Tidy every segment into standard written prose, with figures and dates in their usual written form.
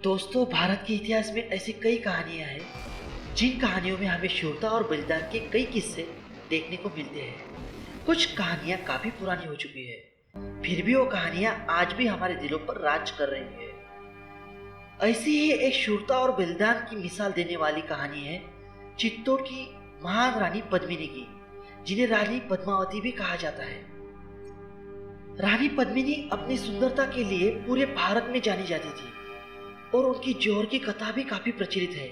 दोस्तों, भारत के इतिहास में ऐसी कई कहानियां हैं जिन कहानियों में हमें शूरता और बलिदान के कई किस्से देखने को मिलते हैं। कुछ कहानियां काफी पुरानी हो चुकी है, फिर भी वो कहानियां आज भी हमारे दिलों पर राज कर रही है। ऐसी ही एक शूरता और बलिदान की मिसाल देने वाली कहानी है चित्तौड़ की महान रानी पद्मिनी की, जिन्हें रानी पद्मावती भी कहा जाता है। रानी पद्मिनी अपनी सुंदरता के लिए पूरे भारत में जानी जाती थी और उनकी जौहर की कथा भी काफी प्रचलित है।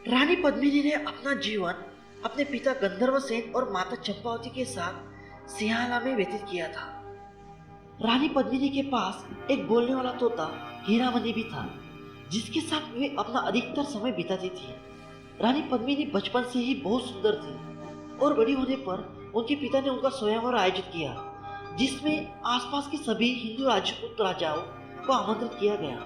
रानी पद्मिनी ने अपना जीवन अपने पिता गंधर्व सेन और माता चंपावती के साथ सिंहाला में व्यतीत किया था। रानी पद्मिनी के पास एक बोलने वाला तोता हीरामणि भी था, जिसके साथ वे अपना अधिकतर समय बिताती थी। रानी पद्मिनी बचपन से ही बहुत सुंदर थी और बड़ी होने पर उनके पिता ने उनका स्वयंवर आयोजित किया, जिसमें आसपास के सभी हिंदू राजपूत राजाओं को आमंत्रित किया गया।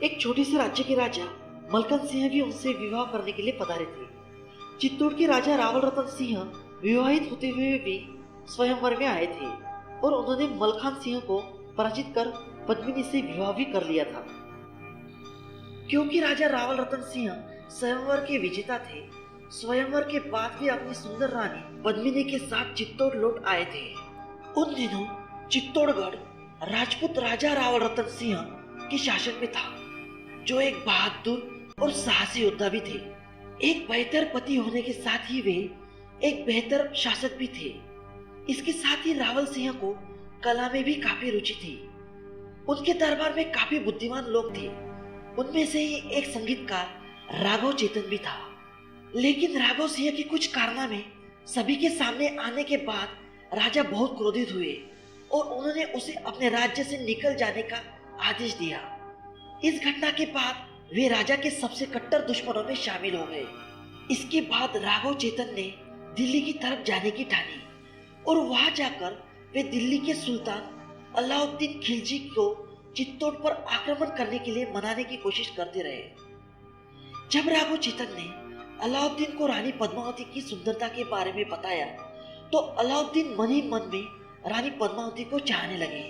एक छोटे से राज्य के राजा मलकन सिंह भी उनसे विवाह करने के लिए पधारे थे। चित्तौड़ के राजा रावल रतन सिंह विवाहित होते हुए भी स्वयंवर में आए थे और उन्होंने मलखान सिंह को पराजित कर पद्मिनी से विवाह भी कर लिया था। क्योंकि राजा रावल रतन सिंह स्वयंवर के विजेता थे, स्वयंवर के बाद वे अपनी सुंदर रानी पद्मिनी के साथ चित्तौड़ लौट आए थे। उन दिनों चित्तौड़गढ़ राजपूत राजा रावल रतन सिंह के शासन में था, जो एक बहादुर और साहसी योद्धा भी थे। एक बेहतर पति होने के साथ ही वे एक बेहतर शासक भी थे। इसके साथ ही रावल सिंह को कला में भी काफी रुचि थी। उनके दरबार में काफी बुद्धिमान लोग थे। उनमें से ही एक संगीतकार राघव चेतन भी था। लेकिन राघव सिंह के कुछ कारनामे सभी के सामने आने के बाद राजा बहुत क्रोधित हुए और उन्होंने उसे अपने राज्य से निकल जाने का आदेश दिया। इस घटना के बाद वे राजा के सबसे कट्टर दुश्मनों में शामिल हो गए। इसके बाद राघव चेतन ने दिल्ली की तरफ जाने की ठानी और वहां जाकर वे दिल्ली के सुल्तान अलाउद्दीन खिलजी को चित्तौड़ पर आक्रमण करने के लिए मनाने की कोशिश करते रहे। जब राघव चेतन ने अलाउद्दीन को रानी पद्मावती की सुंदरता के बारे में बताया, तो अलाउद्दीन मन ही मन में रानी पद्मावती को चाहने लगे।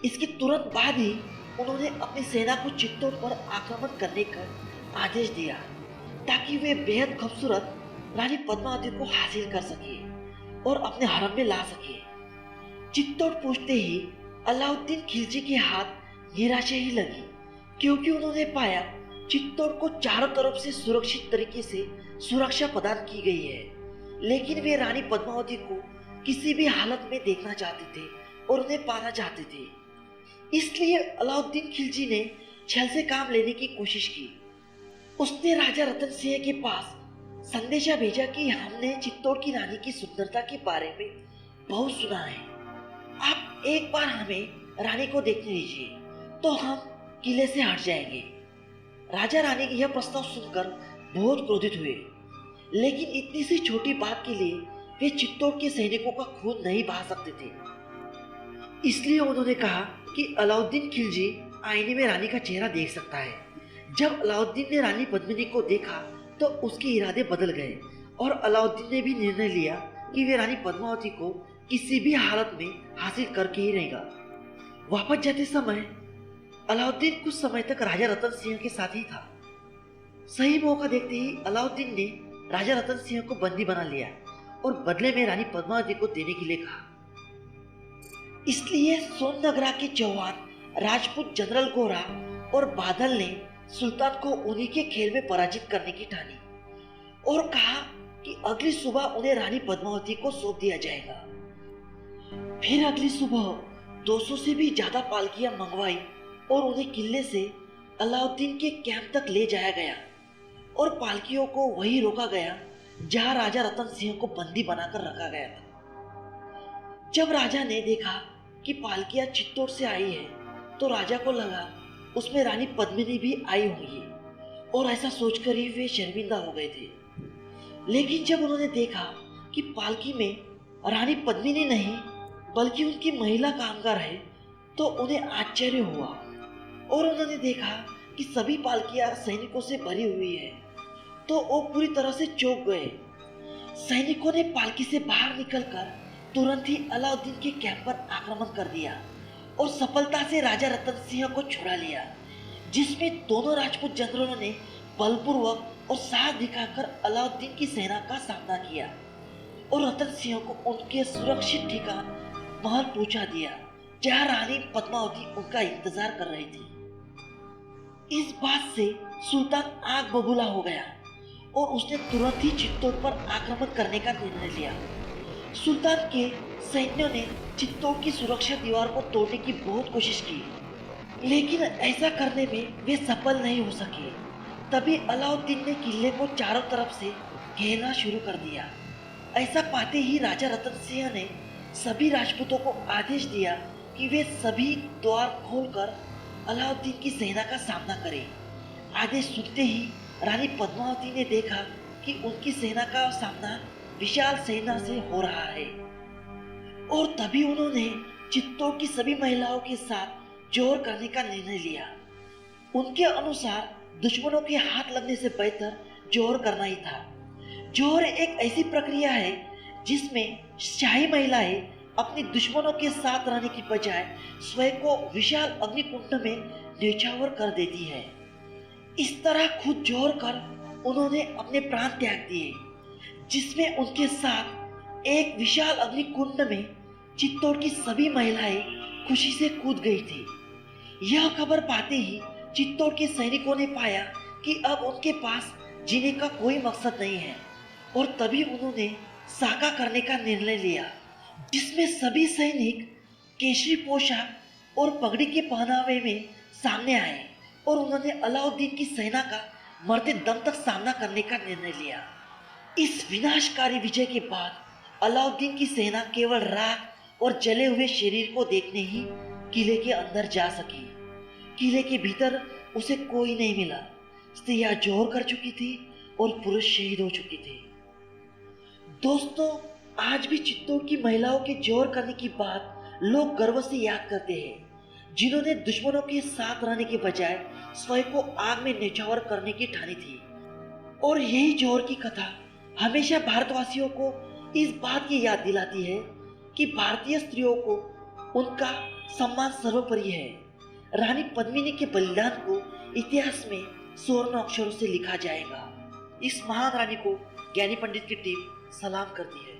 इसके तुरंत बाद ही उन्होंने अपनी सेना को चित्तौड़ पर आक्रमण करने का आदेश दिया, ताकि वे बेहद खूबसूरत रानी पद्मावती को हासिल कर सके और अपने हरम में ला सके। चित्तौड़ पहुंचते ही अलाउद्दीन खिलजी के हाथ निराशा ही लगी, क्योंकि उन्होंने पाया चित्तौड़ को चारों तरफ से सुरक्षित तरीके से सुरक्षा प्रदान की गई है, लेकिन वे रानी पद्मावती को किसी भी हालत में देखना चाहते थे और उन्हें पाना चाहते थे। इसलिए अलाउद्दीन खिलजी ने छल से काम लेने की कोशिश की। उसने राजा रतन सिंह के पास संदेशा भेजा कि हमने चित्तौड़ की रानी की सुंदरता के बारे में बहुत सुना है, आप एक बार हमें रानी को देखने दीजिए, तो हम किले से हट जाएंगे। राजा रानी का यह प्रस्ताव सुनकर बहुत क्रोधित हुए, लेकिन इतनी सी छोटी बात के लिए वे चित्तौड़ के सैनिकों का खून नहीं बहा सकते थे। इसलिए उन्होंने कहा कि अलाउद्दीन खिलजी आईने में रानी का चेहरा देख सकता है। जब अलाउद्दीन ने रानी पद्मिनी को देखा तो उसके इरादे बदल गए और अलाउद्दीन ने भी निर्णय लिया कि वे रानी पद्मावती को किसी भी हालत में हासिल करके ही रहेगा। वापस जाते समय अलाउद्दीन कुछ समय तक राजा रतन सिंह के साथ ही था। सही मौका देखते ही अलाउद्दीन ने राजा रतन सिंह को बंदी बना लिया और बदले में रानी पद्मावती को देने के लिए कहा। इसलिए सोननगरा के जवान राजपूत जनरल गोरा और बादल ने सुल्तान को उन्हीं के खेल में पराजित करने की ठानी और कहा कि अगली सुबह उन्हें रानी पद्मावती को सौंप दिया जाएगा। फिर अगली सुबह 200 से भी ज्यादा पालकियां मंगवाई और उन्हें किले से अलाउद्दीन के कैंप तक ले जाया गया और पालकियों को वहीं रोका गया जहां राजा रतन सिंह को बंदी बनाकर रखा गया था। जब राजा ने देखा कि पालकियां चित्तौड़ से आई है, तो राजा को लगा उसमें रानी पद्मिनी भी आई होंगी और ऐसा सोचकर ही वे शर्मिंदा हो गए थे। लेकिन जब उन्होंने देखा कि पालकी में रानी पद्मिनी नहीं बल्कि उनकी महिला कामगार है, तो उन्हें आश्चर्य हुआ और उन्होंने देखा कि सभी पालकियां सैनिकों से भरी हुई है, तो वो पूरी तरह से चौंक गए। सैनिकों ने पालकी से बाहर निकलकर तुरंत ही अलाउद्दीन के कैंप पर आक्रमण कर दिया और सफलता से राजा रतन सिंह को छुड़ा लिया, जिसमें दोनों राजपूत जनरलों ने बलपूर्वक और साहस दिखाकर अलाउद्दीन की सेना का सामना किया और रतन सिंह को उनके सुरक्षित ठिकान महल पहुंचा दिया, जहां रानी पद्मावती उनका इंतजार कर रही थी। इस बात से सुल्तान आग बबूला हो गया और उसने तुरंत ही चित्तौड़ पर आक्रमण करने का निर्णय लिया। सुल्तान के सैन्यों ने चित्तौड़ की सुरक्षा दीवार को तोड़ने की बहुत कोशिश की, लेकिन ऐसा करने में वे सफल नहीं हो सके। तभी अलाउद्दीन ने किले को चारों तरफ से घेरना शुरू कर दिया। ऐसा पाते ही राजा रतन सिंह ने सभी राजपूतों को आदेश दिया कि वे सभी द्वार खोलकर अलाउद्दीन की सेना का सामना करें। आदेश सुनते ही रानी पद्मावती ने देखा कि उनकी सेना का सामना विशाल सेना से हो रहा है और तभी उन्होंने चित्तौड़ की सभी महिलाओं के साथ जोर करने का निर्णय लिया। उनके अनुसार दुश्मनों के हाथ लगने से बेहतर जोर करना ही था। जोर एक ऐसी प्रक्रिया है जिसमें शाही महिलाएं अपने दुश्मनों के साथ रहने की बजाय स्वयं को विशाल अग्निकुंड में न्यौछावर कर देती है। इस तरह खुद जोर कर उन्होंने अपने प्राण त्याग दिए, जिसमें उनके साथ एक विशाल अग्निकुंड में चित्तौड़ की सभी महिलाएं खुशी से कूद गई थी। यह खबर पाते ही चित्तौड़ के सैनिकों ने पाया कि अब उनके पास जीने का कोई मकसद नहीं है और तभी उन्होंने साका करने का निर्णय लिया, जिसमें सभी सैनिक केशरी पोशाक और पगड़ी के पहनावे में सामने आए और उन्होंने अलाउद्दीन की सेना का मरते दम तक सामना करने का निर्णय लिया। इस विनाशकारी विजय के बाद अलाउद्दीन की सेना केवल राख और जले हुए शरीर को देखने ही किले के अंदर जा सकी। किले के भीतर उसे कोई नहीं मिला। स्त्रियां जोर कर चुकी थी और पुरुष शहीद हो चुके थे। दोस्तों, आज भी चित्तौड़ की महिलाओं के जोर करने की बात लोग गर्व से याद करते हैं, जिन्होंने दुश्मनों के साथ रहने के बजाय स्वयं को आग में न्यौछावर करने की ठानी थी। और यही जोर की कथा हमेशा भारतवासियों को इस बात की याद दिलाती है कि भारतीय स्त्रियों को उनका सम्मान सर्वोपरि है। रानी पद्मिनी के बलिदान को इतिहास में स्वर्ण अक्षरों से लिखा जाएगा। इस महान रानी को ज्ञानी पंडित की टीम सलाम करती है।